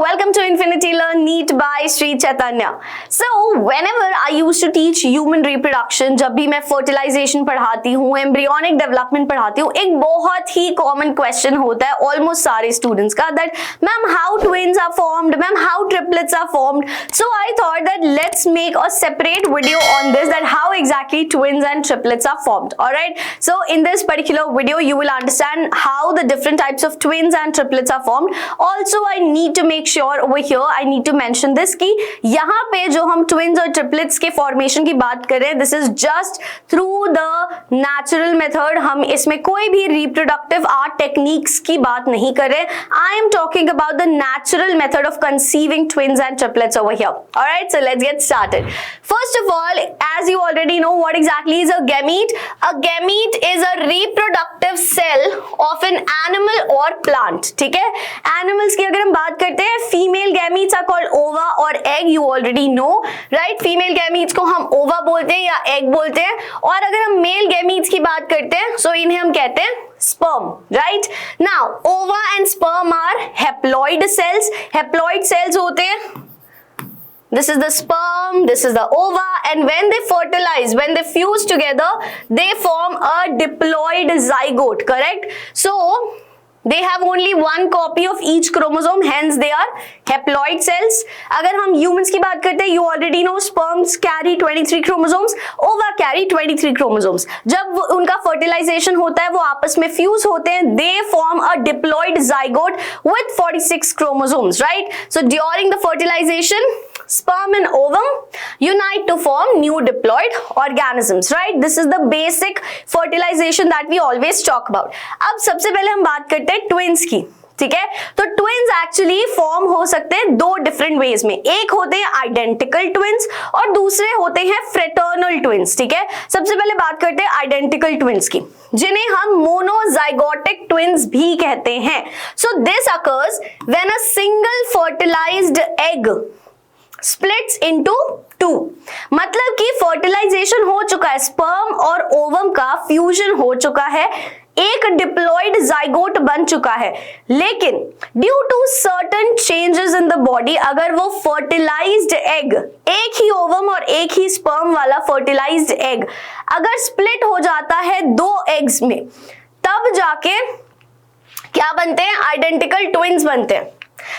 Welcome to Infinity Learn NEET by Sri Chaitanya. So whenever I used to teach human reproduction, जब भी मैं fertilization पढ़ाती हूँ, embryonic development पढ़ाती हूँ, एक बहुत ही common question होता है almost सारे students का that ma'am how twins are formed, ma'am how triplets are formed. So I thought that let's make a separate video on this, that how exactly twins and triplets are formed. Alright. So in this particular video you will understand how the different types of twins and triplets are formed. Also I need to make sure over here I need to mention this कि यहाँ पे जो हम twins और triplets के formation की बात करें, this is just through the natural method. हम इसमें कोई भी reproductive art techniques की बात नहीं कर रहे. I am talking about the natural method of conceiving twins and triplets over here. Alright, so let's get started. First of all, as you already know, what exactly is a gamete? A gamete is a reproductive cell of an animal or plant. ठीक है? Animals की अगर हम बात करते हैं, female gametes are called ova और egg. You already know, right? Female gametes को हम ova बोलते हैं या egg बोलते हैं. और अगर हम male gametes की बात करते हैं, so इन्हें हम कहते हैं sperm, right? Now, ova and sperm are haploid cells. Haploid cells होते हैं. This is the sperm, this is the ova, and when they fertilize, when they fuse together, they form a diploid zygote, correct? So, they have only one copy of each chromosome, hence they are haploid cells. अगर हम humans की बात करते हैं, you already know sperms carry 23 chromosomes, ova carry 23 chromosomes. जब उनका fertilization होता है, वो आपस में fuse होते हैं, they form a diploid zygote with 46 chromosomes, right? So during the fertilization, sperm and ovum unite to form new diploid organisms, right? This is the basic fertilization that we always talk about. अब सबसे पहले हम बात करते हैं twins की, ठीक है? तो twins actually form हो सकते हैं दो different ways में. एक होते हैं identical twins और दूसरे होते हैं fraternal twins, ठीक है? सबसे पहले बात करते हैं identical twins की, जिन्हें हम monozygotic twins भी कहते हैं. So this occurs when a single fertilized egg splits into two. मतलब कि fertilization हो चुका है, sperm और ovum का fusion हो चुका है, एक डिप्लॉइड जाइगोट बन चुका है, लेकिन due to certain changes in the body, अगर वो फर्टिलाइज्ड एग, एक ही ओवम और एक ही स्पर्म वाला फर्टिलाइज्ड एग अगर स्प्लिट हो जाता है दो एग्स में, तब जाके क्या बनते हैं? आइडेंटिकल ट्विन्स बनते हैं.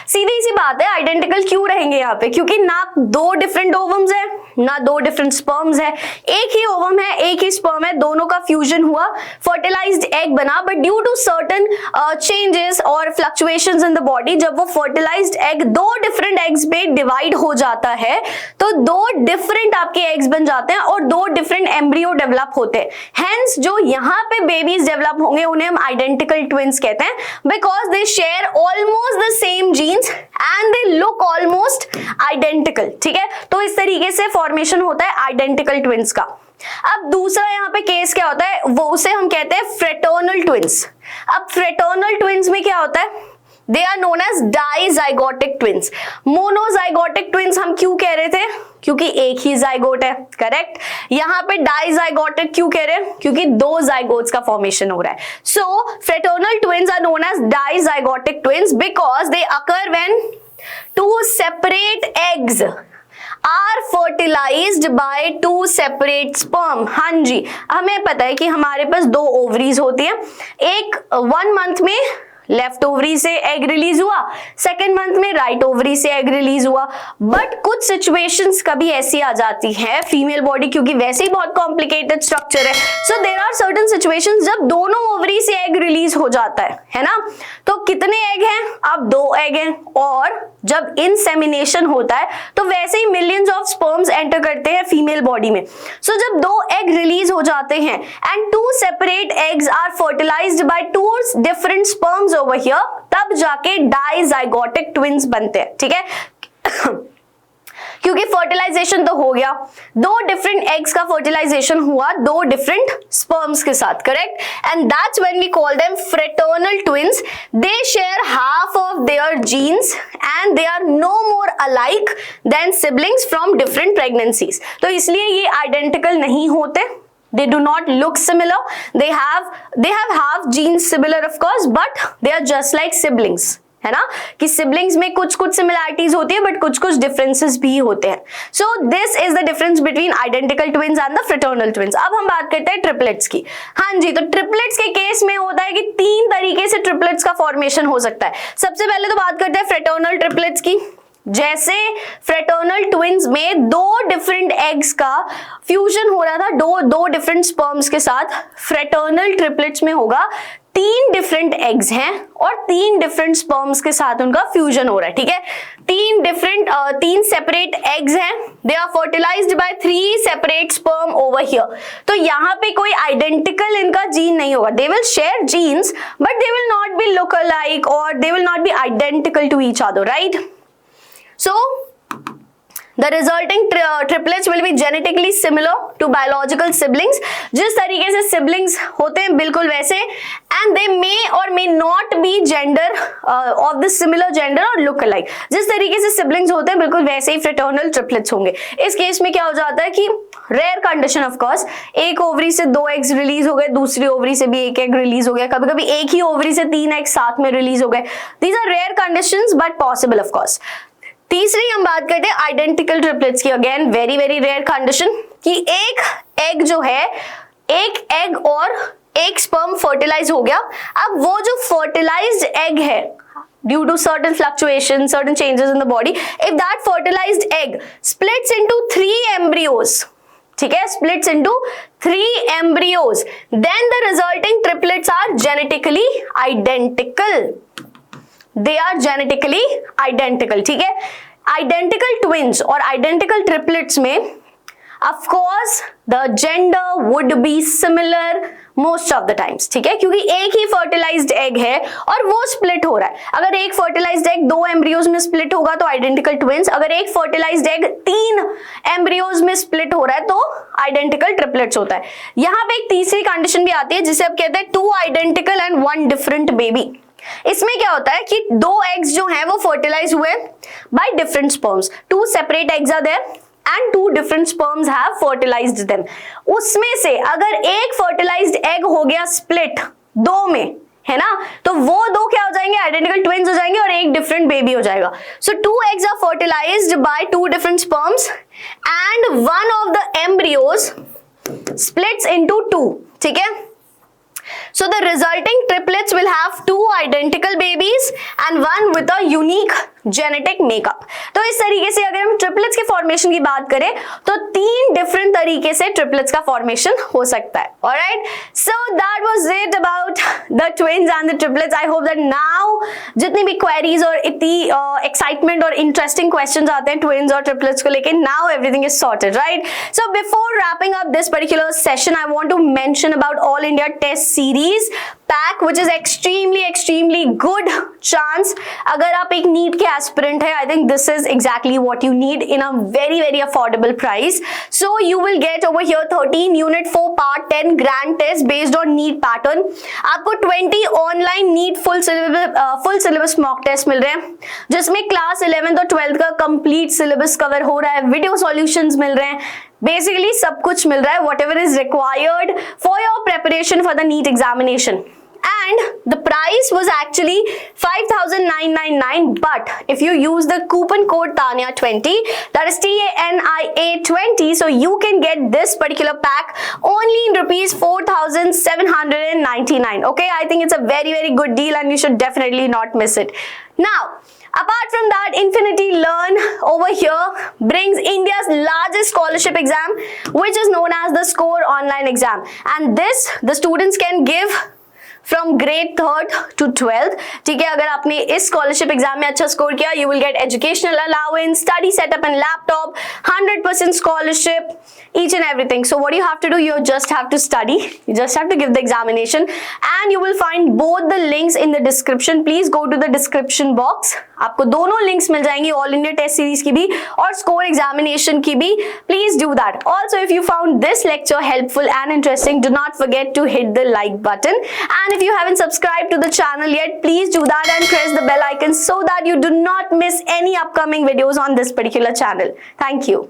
सीधी सी बात है, आइडेंटिकल क्यों रहेंगे यहाँ पे? क्योंकि ना दो डिफरेंट ओवम्स है, ना दो डिफरेंट स्पर्म्स है, एक ही ओवम है, एक ही स्पर्म है, दोनों का फ्यूजन हुआ, फर्टिलाइज्ड एग बना. But due to certain changes और फ्लक्चुएशंस इन द बॉडी, जब वो फर्टिलाइज्ड एग दो डिफरेंट एग्स में डिवाइड हो जाता है, तो दो डिफरेंट आपके एग्स बन जाते हैं और दो डिफरेंट एम्ब्रियो डेवलप होते हैं. हेंस जो यहाँ पे बेबीज डेवलप होंगे उन्हें हम आइडेंटिकल ट्विंस कहते हैं, because they share almost the same genes and they look almost identical. ठीक है? तो इस तरीके से फॉर्मेशन होता है आइडेंटिकल ट्विंस का. अब दूसरा यहाँ पे केस क्या होता है, वो उसे हम कहते हैं फ्रेटर्नल ट्विंस. अब फ्रेटर्नल ट्विंस में क्या होता है? They are known as dizygotic twins. Monozygotic twins हम क्यों कह रहे थे? क्योंकि एक ही जाइगोट है, करेक्ट? यहाँ पे डाइजाइगोटिक क्यों कह रहे हैं? क्योंकि दो जाइगोट्स का फॉर्मेशन हो रहा है. So fraternal twins are known as dizygotic twins because they occur when two separate eggs are fertilised by two separate sperm. हाँ जी, हमें पता है कि हमारे पास दो ओवरीज होती है, एक 1 मंथ में लेफ्ट ओवरी से एग रिलीज हुआ, सेकेंड मंथ में राइट ओवरी से एग रिलीज हुआ. बट कुछ सिचुएशंस कभी ऐसी आ जाती है, फीमेल बॉडी क्योंकि वैसे ही बहुत कॉम्प्लिकेटेड स्ट्रक्चर है, so there are certain situations जब दोनों ओवरी से एग रिलीज हो जाता है ना? तो कितने एग हैं? अब 2 एग हैं, और जब इंसेमिनेशन होता है तो वैसे ही मिलियंस ऑफ स्पर्म्स एंटर करते हैं फीमेल बॉडी में. सो जब 2 एग रिलीज हो जाते हैं and 2 separate eggs are fertilised by 2 different sperms over here, तब जाके डाइजाइगोटिक ट्विंस बनते हैं. ठीक है? क्योंकि फर्टिलाइजेशन तो हो गया, दो डिफरेंट एग्स का फर्टिलाइजेशन हुआ दो डिफरेंट स्पर्म्स के साथ, correct? And that's when we call them fraternal twins. They share half of their genes and they are no more alike than siblings from different pregnancies. तो इसलिए ये identical नहीं होते. They do not look similar. They have half genes similar of course, but they are just like siblings. है ना, कि siblings में कुछ कुछ सिमिलैरिटीज होती है बट कुछ कुछ डिफरेंसेस भी होते हैं. So this is the difference between identical twins and the fraternal twins. अब हम बात करते हैं ट्रिपलेट्स की. हाँ जी, तो ट्रिपलेट्स के केस में होता है कि 3 तरीके से ट्रिपलेट्स का फॉर्मेशन हो सकता है. सबसे पहले तो बात करते हैं फ्रेटर्नल ट्रिपलेट्स की. जैसे फ्रेटर्नल ट्विन्स में 2 डिफरेंट एग्स का फ्यूजन हो रहा था, दो डिफरेंट स्पर्म्स के साथ. फ्रेटर्नल ट्रिपलेट्स में होगा 3 डिफरेंट एग्स हैं और 3 डिफरेंट स्पर्म्स के साथ उनका फ्यूजन हो रहा है. ठीक है, 3 सेपरेट एग्स हैं. They are fertilised by 3 separate sperm over here. तो यहाँ पे कोई आइडेंटिकल इनका जीन नहीं होगा. They will share genes but they will not be look alike और they will not be identical to each other, right? So the resulting triplets will be genetically similar to biological siblings. जिस तरीके से siblings होते हैं बिल्कुल वैसे, and they may or may not be gender of the similar gender or look alike. जिस तरीके से siblings होते हैं बिल्कुल वैसे ही fraternal triplets होंगे. इस केस में क्या हो जाता है कि रेयर कंडीशन ऑफ कोर्स, एक ओवरी से 2 एग्स रिलीज हो गए, दूसरी ओवरी से भी 1 एग रिलीज हो गया, कभी कभी एक ही ओवरी से 3 एग साथ में रिलीज हो गए. These are rare conditions but possible of course. तीसरी हम बात करते हैं आइडेंटिकल ट्रिपलेट्स की. Again very very rare condition कि एक एग जो है, एक एग और एक स्पर्म फर्टिलाइज हो गया. अब वो जो फर्टिलाइज्ड एग है, due to certain fluctuations, certain changes in the body, if that fertilized egg splits into 3 embryos, ठीक है, splits into 3 embryos, then the resulting triplets are genetically identical. They are genetically identical. ठीक है, identical twins और identical triplets में of course the gender would be similar most of the times. ठीक है, क्योंकि एक ही fertilized egg है और वो split हो रहा है. अगर एक fertilized egg 2 embryos में split होगा तो identical twins. अगर एक fertilized egg 3 embryos में split हो रहा है तो identical triplets होता है. यहाँ पे एक तीसरी condition भी आती है जिसे अब कहते हैं 2 identical and 1 different baby. इसमें क्या होता है कि 2 एग्स जो हैं वो फर्टिलाइज हुए by different sperms. 2 separate eggs are there and 2 different sperms have fertilized them. उसमें से अगर एक फर्टिलाइज्ड एग हो गया स्प्लिट 2 में, है ना, तो वो 2 क्या हो जाएंगे, आइडेंटिकल ट्विन्स हो जाएंगे और एक डिफरेंट बेबी हो जाएगा. So 2 eggs are fertilised by 2 different sperms and one of the embryos splits into 2. ठीक है, so the resulting triplets will have 2 identical babies and 1 with a unique genetic makeup. तो इस तरीके से अगर हम ट्रिपलेट्स के फॉर्मेशन की बात करें तो 3 डिफरेंट तरीके से ट्रिपलेट्स का फॉर्मेशन हो सकता है. Alright, so that was it about the twins and the triplets. I hope that now जितनी भी क्वेरीज और इतनी एक्साइटमेंट और इंटरेस्टिंग क्वेश्चंस आते हैं ट्विन्स और ट्रिपलेट्स को लेके, now everything is sorted, right? So before wrapping up this particular session I want to mention about all India test series pack which is extremely good chance. अगर आप एक NEET के aspirant है, I think this is exactly what you need in a very affordable price. So you will get over here 13 unit 4 part 10 grand test based on NEET pattern. आपको 20 online NEET full syllabus mock test मिल रहे हैं जिसमें class 11th और 12th का complete syllabus cover हो रहा है. वीडियो सॉल्यूशंस मिल रहे हैं, बेसिकली सब कुछ मिल रहा है, whatever is required for your preparation for the NEET examination. And the price was actually 5,999, but if you use the coupon code TANIA20, that is TANIA20, so you can get this particular pack only in rupees 4,799. Okay, I think it's a very good deal and you should definitely not miss it. Now, apart from that, Infinity Learn over here brings India's largest scholarship exam, which is known as the SCORE online exam, and this the students can give from grade 3rd to 12th. ठीक है, अगर आपने इस scholarship exam में अच्छा score किया, you will get educational allowance, study setup and laptop, 100% scholarship, each and everything. So what you have to do, you just have to study, you just have to give the examination, and you will find both the links in the description. Please go to the description box. आपको दोनों links मिल जाएंगी, all India test series की भी और score examination की भी. Please do that. Also if you found this lecture helpful and interesting, do not forget to hit the like button, and if you haven't subscribed to the channel yet, please do that and press the bell icon so that you do not miss any upcoming videos on this particular channel. Thank you.